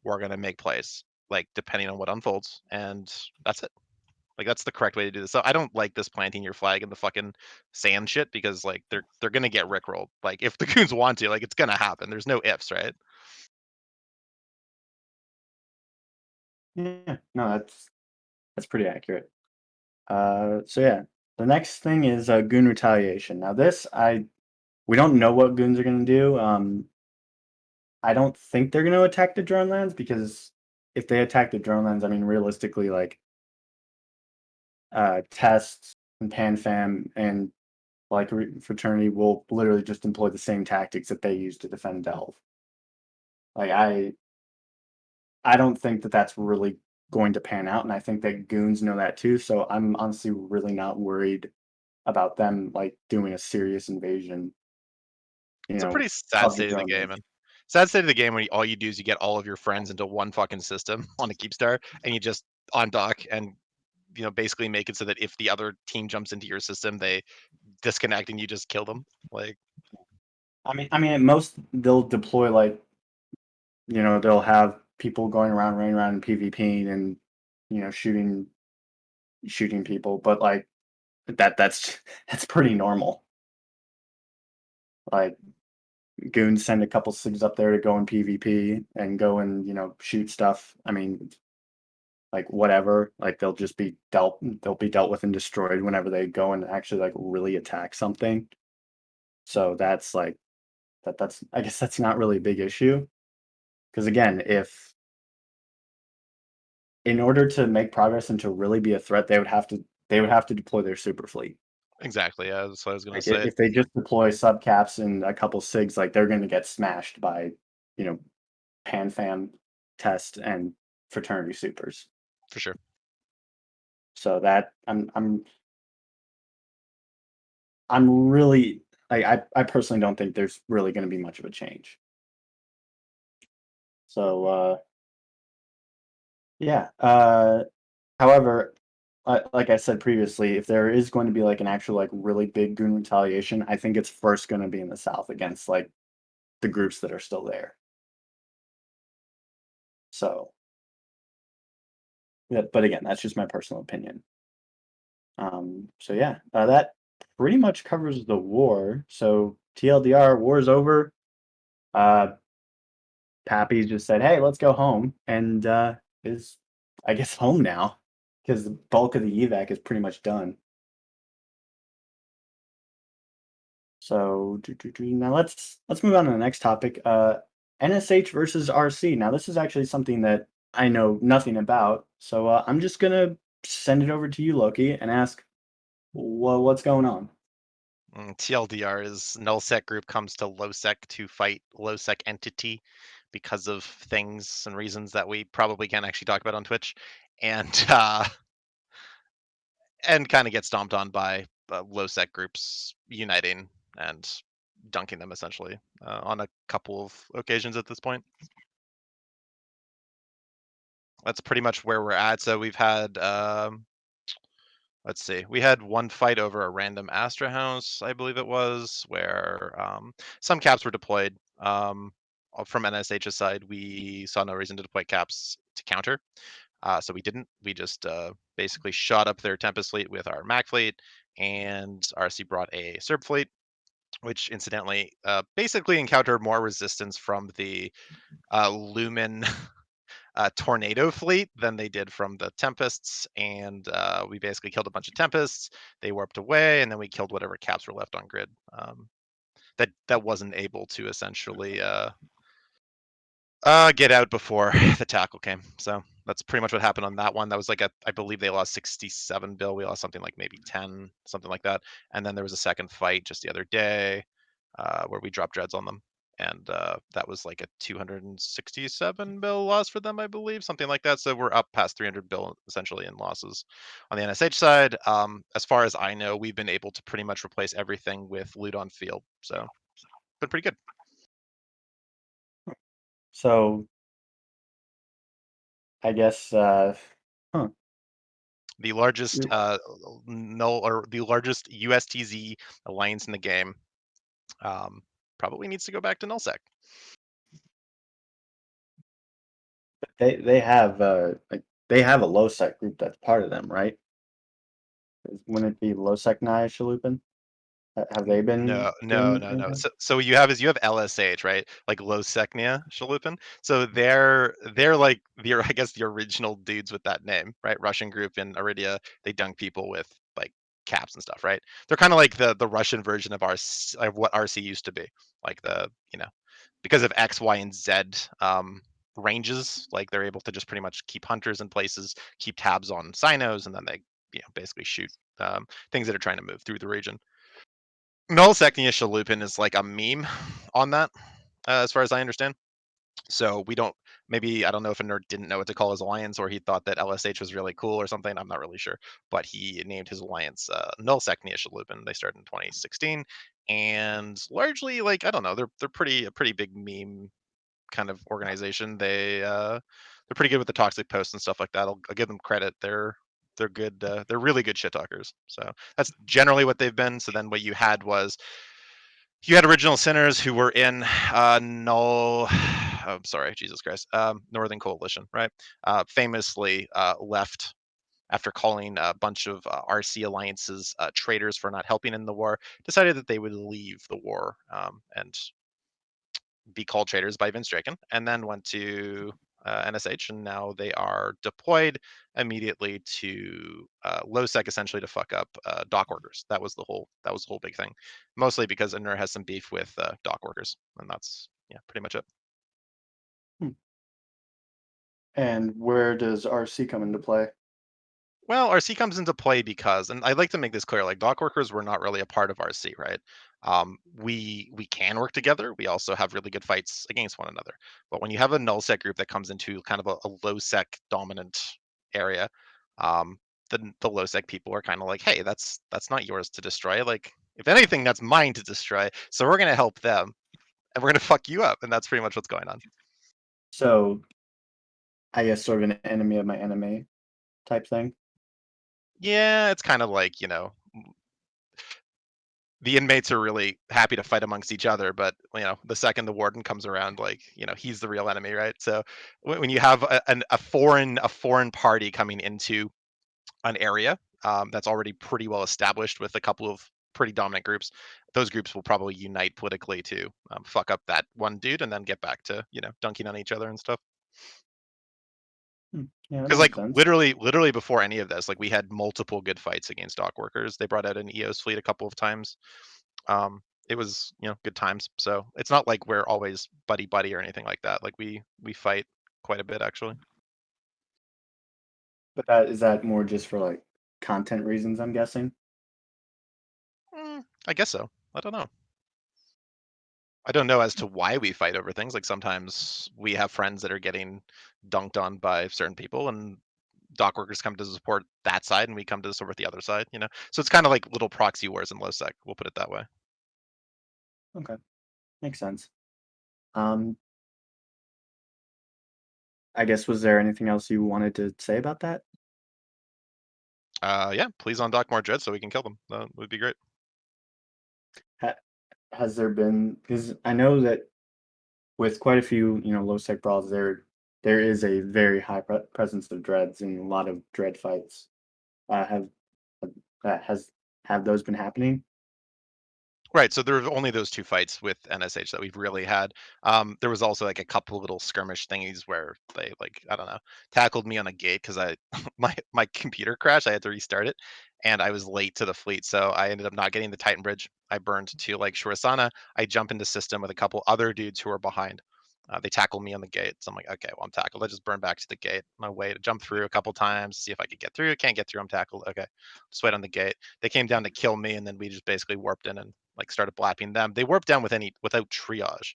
We're gonna make plays, like depending on what unfolds, and that's it. Like that's the correct way to do this. So I don't like this planting your flag in the fucking sand shit because like they're gonna get rickrolled. Like if the goons want to, like it's gonna happen. There's no ifs, right? Yeah, no, that's pretty accurate. So yeah, the next thing is goon retaliation. Now this, we don't know what goons are gonna do. I don't think they're gonna attack the drone lands because if they attack the drone lands, I mean realistically, like tests and PanFam and like fraternity will literally just employ the same tactics that they use to defend Delve. Like I don't think that that's really going to pan out, and I think that goons know that too. So I'm honestly really not worried about them like doing a serious invasion, It's a pretty sad of the state of the drone game, lands. and sad state of the game when all you do is you get all of your friends into one fucking system on a Keepstar, and you just on dock and basically make it so that if the other team jumps into your system, they disconnect and you just kill them. Like, I mean, at most they'll deploy like they'll have people going around, running around and PvPing and shooting people, but like that's that's pretty normal. Like goons send a couple SIGs up there to go in PvP and go and shoot stuff. I mean, like whatever. Like they'll be dealt with and destroyed whenever they go and actually like really attack something. So that's like that's I guess that's not really a big issue because again, if in order to make progress and to really be a threat, they would have to deploy their super fleet. exactly. Yeah, that's what I was gonna Like say if they just deploy subcaps and a couple SIGs, like they're going to get smashed by you know PanFam, Test, and fraternity supers. for sure. So that I'm really I personally don't think there's really going to be much of a change. So yeah. However, like I said previously, if there is going to be like an actual like really big goon retaliation, I think it's first going to be in the South against like the groups that are still there. So yeah, but again, that's just my personal opinion. So yeah, that pretty much covers the war. So TLDR, war is over. Uh, Pappy just said, "Hey, let's go home," and is I guess home now because the bulk of the evac is pretty much done. So now let's move on to the next topic. NSH versus RC. Now this is actually something that I know nothing about, so I'm just gonna send it over to you, Loki, and ask, well, what's going on? TLDR is null sec group comes to low sec to fight low sec entity because of things and reasons that we probably can't actually talk about on Twitch, and and kind of get stomped on by low sec groups uniting and dunking them essentially on a couple of occasions at this point. That's pretty much where we're at. So we've had let's see. We had one fight over a random Astra house, I believe it was, where some caps were deployed. From NSH's side, we saw no reason to deploy caps to counter, so we didn't. We just basically shot up their Tempest fleet with our Mac fleet, and RC brought a Serb fleet, which incidentally basically encountered more resistance from the Lumen Tornado fleet than they did from the Tempests, and we basically killed a bunch of Tempests. They warped away, and then we killed whatever caps were left on grid. That wasn't able to essentially get out before the tackle came. So that's pretty much what happened on that one. That was like I believe they lost 67 bill. We lost something like maybe 10, something like that. And then there was a second fight just the other day where we dropped dreads on them. And that was like a 267 bill loss for them, I believe, something like that. So we're up past 300 bill essentially in losses. On the NSH side, as far as I know, we've been able to pretty much replace everything with loot on field. So, been pretty good. So I guess, huh. The largest You're- null or the largest USTZ alliance in the game um, probably needs to go back to nullsec. they have like they have a low sec group that's part of them, right? Wouldn't it be low sec Naya Shalupin? Have they been No, no, doing no, no. anything? So what you have LSH, right? Like low secnia Shalupin. So they're like the I guess the original dudes with that name, right? Russian group in Iridia. They dunk people with like caps and stuff, right? They're kind of like the Russian version of of what RC used to be, like the because of X, Y, and Z ranges. Like they're able to just pretty much keep hunters in places, keep tabs on sinos, and then they basically shoot things that are trying to move through the region. Melisecnia Lupin is like a meme on that, as far as I understand. So we don't. Maybe I don't know if a nerd didn't know what to call his alliance, or he thought that LSH was really cool or something. I'm not really sure, but he named his alliance Nullsecnia Lupin. They started in 2016, and largely like I don't know, they're pretty a pretty big meme kind of organization. They're pretty good with the toxic posts and stuff like that. I'll give them credit. They're good. They're really good shit talkers. So that's generally what they've been. So then what you had was you had original sinners who were in null. I'm sorry, Jesus Christ. Northern Coalition, right? Famously left after calling a bunch of RC alliances traitors for not helping in the war. Decided that they would leave the war and be called traitors by Vince Draken, and then went to NSH, and now they are deployed immediately to LowSec, essentially to fuck up dock workers. That was the whole big thing, mostly because Anur has some beef with dock workers, and that's pretty much it. Hmm. And where does RC come into play? Well, RC comes into play because, and I'd like to make this clear, like dock workers were not really a part of RC, right? We can work together. We also have really good fights against one another. But when you have a null sec group that comes into kind of a low sec dominant area, um, the low sec people are kind of like, hey, that's not yours to destroy. Like, if anything, that's mine to destroy. So we're gonna help them, and we're gonna fuck you up, and that's pretty much what's going on. So I guess sort of an enemy of my enemy type thing. Yeah, it's kind of like the inmates are really happy to fight amongst each other, but the second the warden comes around, like he's the real enemy, right? So when you have a foreign party coming into an area that's already pretty well established with a couple of pretty dominant groups, those groups will probably unite politically to fuck up that one dude and then get back to dunking on each other and stuff. Hmm. Yeah, that Because makes like sense. literally before any of this, like we had multiple good fights against dock workers. They brought out an EOS fleet a couple of times. It was good times. So it's not like we're always buddy buddy or anything like that. Like we fight quite a bit actually. But that is that more just for like content reasons, I'm guessing. I guess so. I don't know. I don't know as to why we fight over things. Like sometimes we have friends that are getting dunked on by certain people, and dock workers come to support that side, and we come to support the other side. So it's kind of like little proxy wars in low sec. We'll put it that way. Okay, makes sense. Um, I guess was there anything else you wanted to say about that? Yeah, please undock more dreads so we can kill them. That would be great. Ha has there been? Because I know that with quite a few, low sec brawls, there is a very high presence of dreads in a lot of dread fights. Have has have those been happening? Right, so there's only those 2 fights with NSH that we've really had. There was also, like, a couple little skirmish thingies where they, like, I don't know, tackled me on a gate because I my computer crashed, I had to restart it, and I was late to the fleet, so I ended up not getting the Titan Bridge. I burned to, like, Shuasana. I jump into system with a couple other dudes who are behind. They tackle me on the gate, so I'm like, "Okay, well, I'm tackled." I just burn back to the gate. My way to jump through a couple times, see if I could get through. Can't get through, I'm tackled. Okay, just wait on the gate. They came down to kill me, and then we just basically warped in and like started blapping them. They warped down without triage.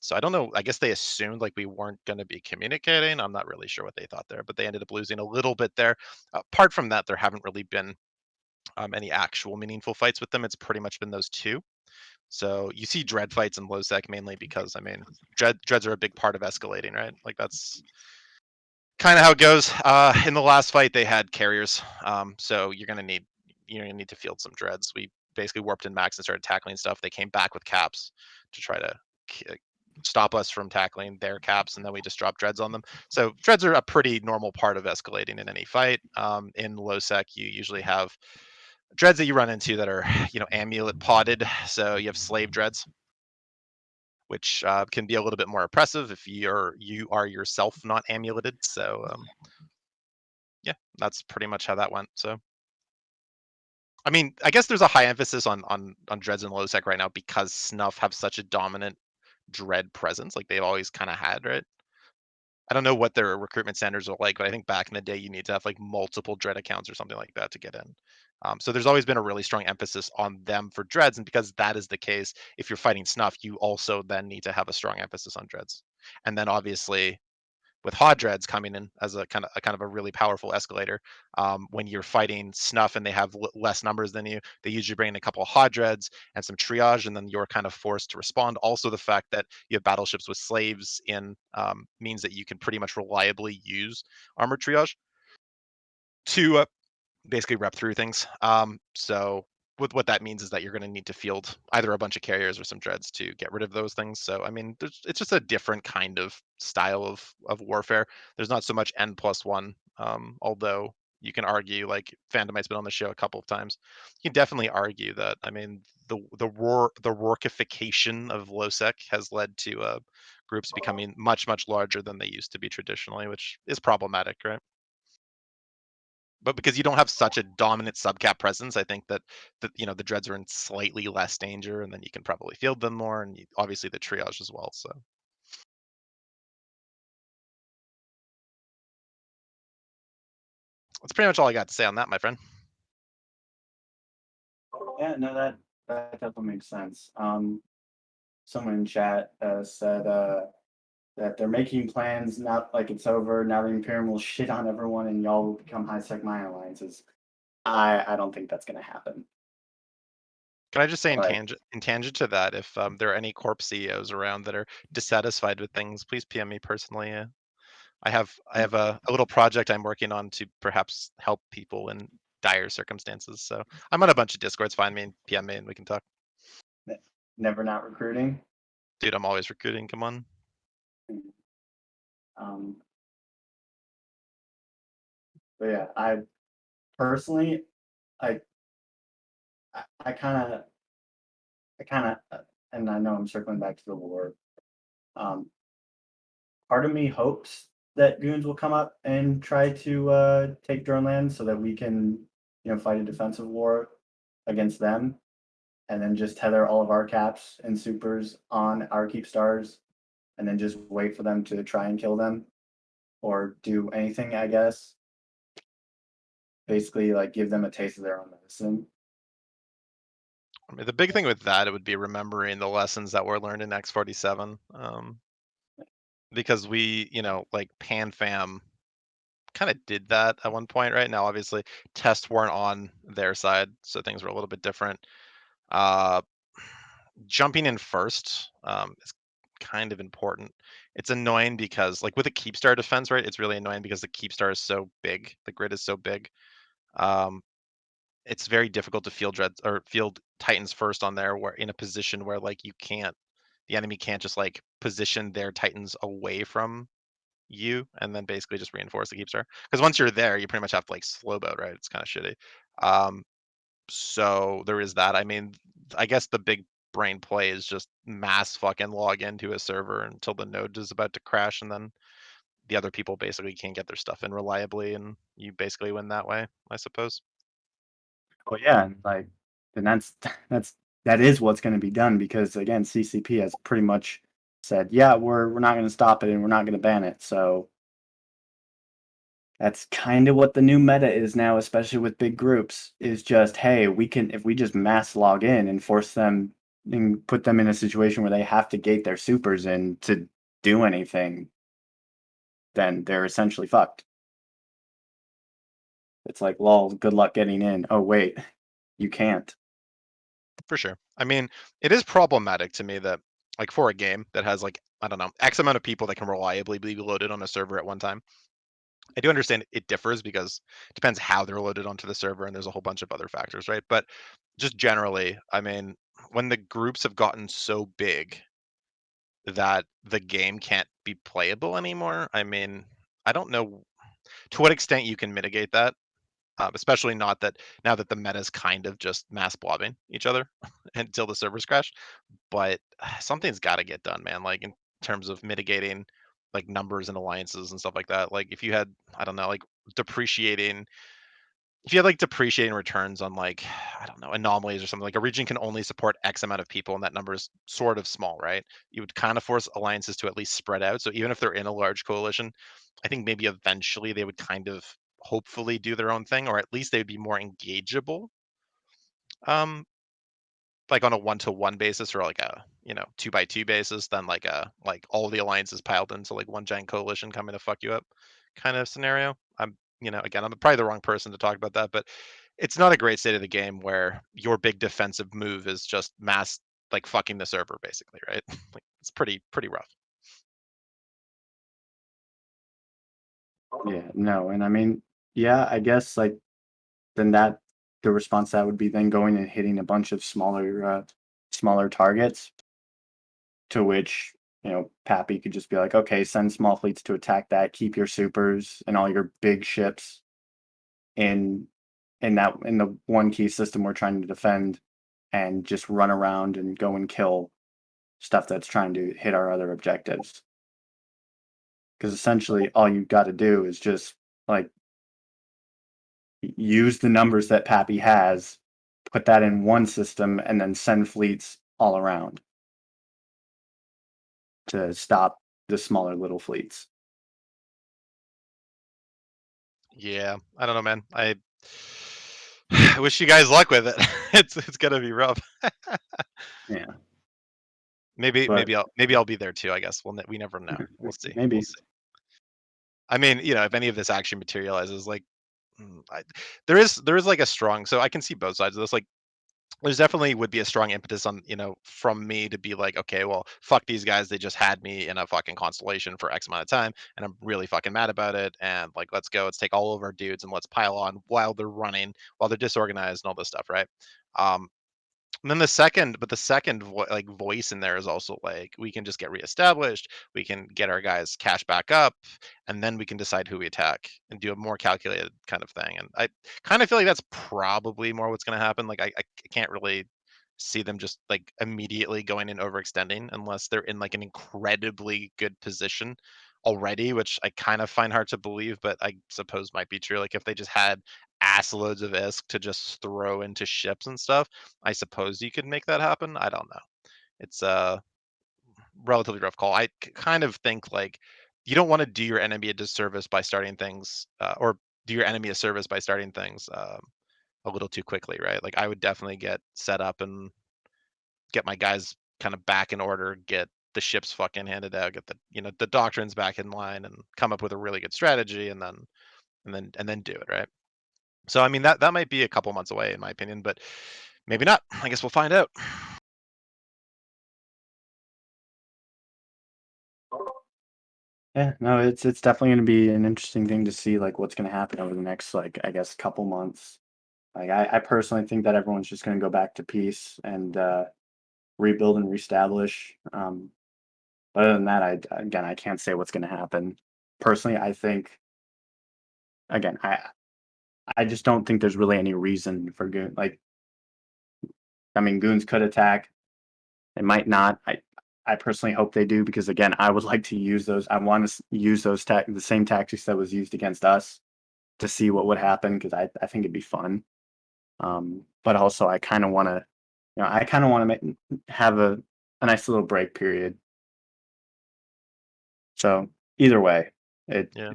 So I don't know. I guess they assumed like we weren't going to be communicating. I'm not really sure what they thought there, but they ended up losing a little bit there. Apart from that, there haven't really been any actual meaningful fights with them. It's pretty much been those two. So you see dread fights in low sec mainly because I mean dreads are a big part of escalating, right? Like that's kind of how it goes. In the last fight, they had carriers, so you're gonna need to field some dreads. We basically warped in max and started tackling stuff. They came back with caps to try to k- stop us from tackling their caps, and then we just dropped dreads on them. So dreads are a pretty normal part of escalating in any fight. In low sec, you usually have dreads that you run into that are amulet potted. So you have slave dreads, which can be a little bit more oppressive if you are yourself not amuleted. So yeah, that's pretty much how that went. So, I mean, I guess there's a high emphasis on dreads and low sec right now because snuff have such a dominant dread presence, like they've always kind of had, right? I don't know what their recruitment standards are like, but I think back in the day you need to have like multiple dread accounts or something like that to get in. So there's always been a really strong emphasis on them for dreads, and because that is the case, if you're fighting snuff, you also then need to have a strong emphasis on dreads. And then obviously with hot dreads coming in as a kind of a really powerful escalator. When you're fighting snuff and they have less numbers than you, they usually bring in a couple of hot dreads and some triage, and then you're kind of forced to respond. Also, the fact that you have battleships with slaves in means that you can pretty much reliably use armor triage to basically rep through things. So what that means is that you're going to need to field either a bunch of carriers or some dreads to get rid of those things. So I mean, it's just a different kind of style of warfare. There's not so much n plus one, although you can argue like Fandomite's been on the show a couple of times. You can definitely argue that I mean the rorkification of low sec has led to groups becoming much larger than they used to be traditionally, which is problematic, right? But because you don't have such a dominant subcap presence, I think that the dreads are in slightly less danger, and then you can probably field them more, and obviously the triage as well. So that's pretty much all I got to say on that, my friend. Yeah, no, that definitely makes sense. Someone in chat said that they're making plans, not like it's over. Now the Imperium will shit on everyone, and y'all will become high sec mine alliances. I don't think that's gonna happen. Can I just say Like, in tangent to that, if there are any corp CEOs around that are dissatisfied with things, please PM me personally. I have a little project I'm working on to perhaps help people in dire circumstances. So I'm on a bunch of discords. Find me and PM me, and we can talk. never not recruiting. Dude, I'm always recruiting. Come on. Um, but yeah, I personally, I, I kind of, and I know I'm circling back to the war. Um, Part of me hopes that goons will come up and try to take drone land so that we can, fight a defensive war against them, and then just tether all of our caps and supers on our keep stars, and then just wait for them to try and kill them or do anything. I guess basically like give them a taste of their own medicine. I mean, the big thing with that, it would be remembering the lessons that were learned in X47. Because like PanFam kind of did that at one point, right? Now, obviously, tests weren't on their side, so things were a little bit different. Uh, Jumping in first is kind of important. It's annoying because, like, with a Keepstar defense, right? It's really annoying because the Keepstar is so big, the grid is so big. Um, it's very difficult to field dreads or field Titans first on there, where in a position where like the enemy can't just like position their Titans away from you and then basically just reinforce the Keepstar. Because once you're there, you pretty much have to like slow boat, right? It's kind of shitty. Um, so there is that. I mean, I guess the big brain play is just mass fucking log into a server until the node is about to crash, and then the other people basically can't get their stuff in reliably, and you basically win that way, I suppose. Well, yeah, and like, then that's that is what's going to be done because again, CCP has pretty much said, yeah, we're not going to stop it and we're not going to ban it. So that's kind of what the new meta is now, especially with big groups. Is just, hey, we can if we just mass log in and force them and put them in a situation where they have to gate their supers in to do anything, then they're essentially fucked. It's like, lol, good luck getting in. Oh wait, you can't. For sure. I mean, it is problematic to me that, like, for a game that has, like, I don't know, X amount of people that can reliably be loaded on a server at one time. I do understand it differs because it depends how they're loaded onto the server, and there's a whole bunch of other factors, right? But just generally, I mean, when the groups have gotten so big that the game can't be playable anymore, I mean, I don't know to what extent you can mitigate that, especially not that now that the meta's kind of just mass blobbing each other until the servers crash. But something's got to get done, man. Like in terms of mitigating like numbers and alliances and stuff like that. Like if you had, I don't know, like depreciating, if you had like depreciating returns on like, I don't know, anomalies or something, like a region can only support X amount of people and that number is sort of small, right? You would kind of force alliances to at least spread out. So even if they're in a large coalition, I think maybe eventually they would kind of hopefully do their own thing, or at least they'd be more engageable. Um, like on a one-to-one basis or like a, you know, two by two basis than like a like all the alliances piled into like one giant coalition coming to fuck you up kind of scenario. I'm, you know, again, I'm probably the wrong person to talk about that, but it's not a great state of the game where your big defensive move is just mass like fucking the server basically, right? Like it's pretty rough. Yeah, no, and I mean, yeah, I guess like then that the response to that would be then going and hitting a bunch of smaller targets to which, Pappy could just be like, okay, send small fleets to attack that, keep your supers and all your big ships in in the one key system we're trying to defend and just run around and go and kill stuff that's trying to hit our other objectives. Because essentially all you got to do is just like use the numbers that Pappy has, put that in one system, and then send fleets all around to stop the smaller little fleets. Yeah, I don't know, man. I wish you guys luck with it. It's gonna be rough. Yeah, but Maybe I'll be there too. I guess we never know. We'll see. We'll maybe see. I mean, you know, if any of this actually materializes, like there is like a strong. So I can see both sides of this. Like, there's definitely would be a strong impetus on from me to be like, okay, well, fuck these guys. They just had me in a fucking constellation for X amount of time, and I'm really fucking mad about it. And like, let's go. Let's take all of our dudes and let's pile on while they're running, while they're disorganized and all this stuff, right? Um, and then like voice in there is also like we can just get reestablished, we can get our guys cash back up, and then we can decide who we attack and do a more calculated kind of thing. And I kind of feel like that's probably more what's going to happen. Like I can't really see them just like immediately going and overextending unless they're in like an incredibly good position already, which I kind of find hard to believe, but I suppose might be true. Like if they just had ass loads of ISK to just throw into ships and stuff, I suppose you could make that happen. I don't know. It's a relatively rough call. Kind of think like you don't want to do your enemy a disservice by starting things, or do your enemy a service by starting things a little too quickly, right? Like I would definitely get set up and get my guys kind of back in order, get the ships fucking handed out, get the doctrines back in line, and come up with a really good strategy, and then do it right. So I mean that might be a couple months away in my opinion, but maybe not. I guess we'll find out. Yeah, no, it's definitely gonna be an interesting thing to see, like, what's gonna happen over the next, like, I guess, couple months. Like, I personally think that everyone's just gonna go back to peace and, rebuild and reestablish. But other than that, again, I can't say what's gonna happen. Personally, I think again, I just don't think there's really any reason for I mean, goons could attack. They might not. I personally hope they do because again, I would like to use those. I want to use the same tactics that was used against us to see what would happen because I think it'd be fun. But also, I kind of want to, I kind of want to have a nice little break period. So either way, it Yeah.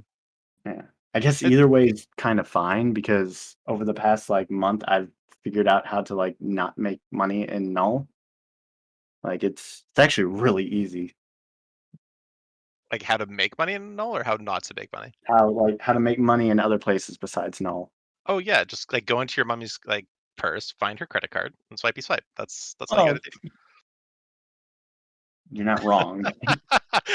yeah. I guess It either way is kind of fine because over the past like month, I've figured out how to like not make money in null. Like it's actually really easy. like how to make money in null or how not to make money? How to make money in other places besides null. Oh yeah, just like go into your mommy's like purse, find her credit card, and swipey swipe. That's all you Oh, gotta do. you're not wrong.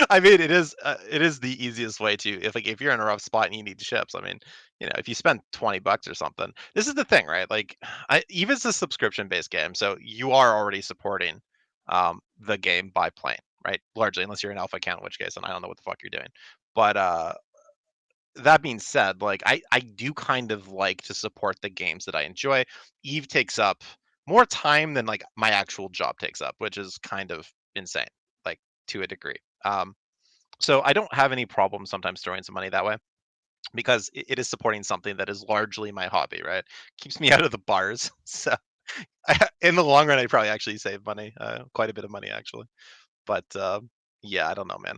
I mean, it is the easiest way to if you're in a rough spot and you need chips. I mean, if you spend $20 or something. This is the thing, right? Like, even it's a subscription based game, so you are already supporting the game by playing, right? Largely, unless you're an alpha account, in which case, then I don't know what the fuck you're doing. But that being said, like I do kind of like to support the games that I enjoy. Eve takes up more time than like my actual job takes up, which is kind of insane, like to a degree. So I don't have any problem sometimes throwing some money that way because it is supporting something that is largely my hobby, right? Keeps me out of the bars. So in the long run, I probably actually save money, quite a bit of money actually. But yeah, I don't know, man.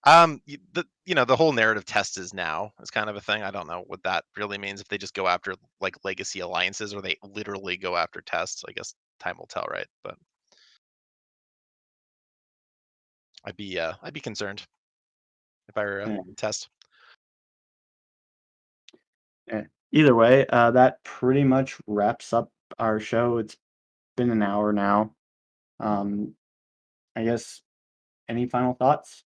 The whole narrative test is now is kind of a thing. I don't know what that really means if they just go after like legacy alliances or they literally go after tests. I guess time will tell, right? But I'd be concerned if I were a Yeah, test. yeah. Either way, that pretty much wraps up our show. It's been an hour now. Um, I guess any final thoughts?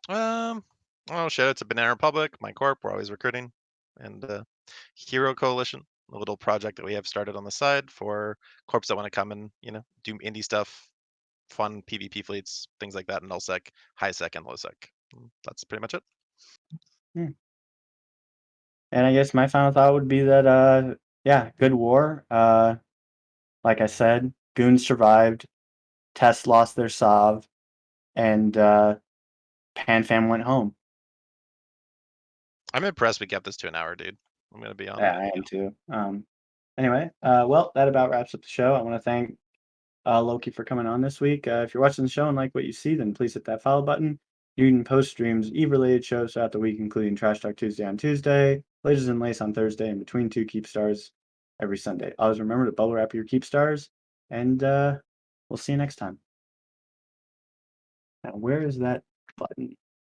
Um, oh, shout out to Banana Republic, my corp. We're always recruiting, and Hero Coalition, a little project that we have started on the side for corps that want to come and do indie stuff, fun PvP fleets, things like that, and nullsec, high sec, and low sec. That's pretty much it. Hmm. And I guess my final thought would be that yeah, good war. Like I said, goons survived, Test lost their Sov, and PanFam went home. I'm impressed we kept this to an hour, dude. I'm gonna be honest. Yeah, I am too. Anyway, well, that about wraps up the show. I want to thank Loki for coming on this week. If you're watching the show and like what you see, then please hit that follow button. You can post streams, Eve-related shows throughout the week, including Trash Talk Tuesday on Tuesday, Lasers and Lace on Thursday, and Between Two Keepstars every Sunday. Always remember to bubble wrap your Keepstars, and we'll see you next time. Now, where is that button?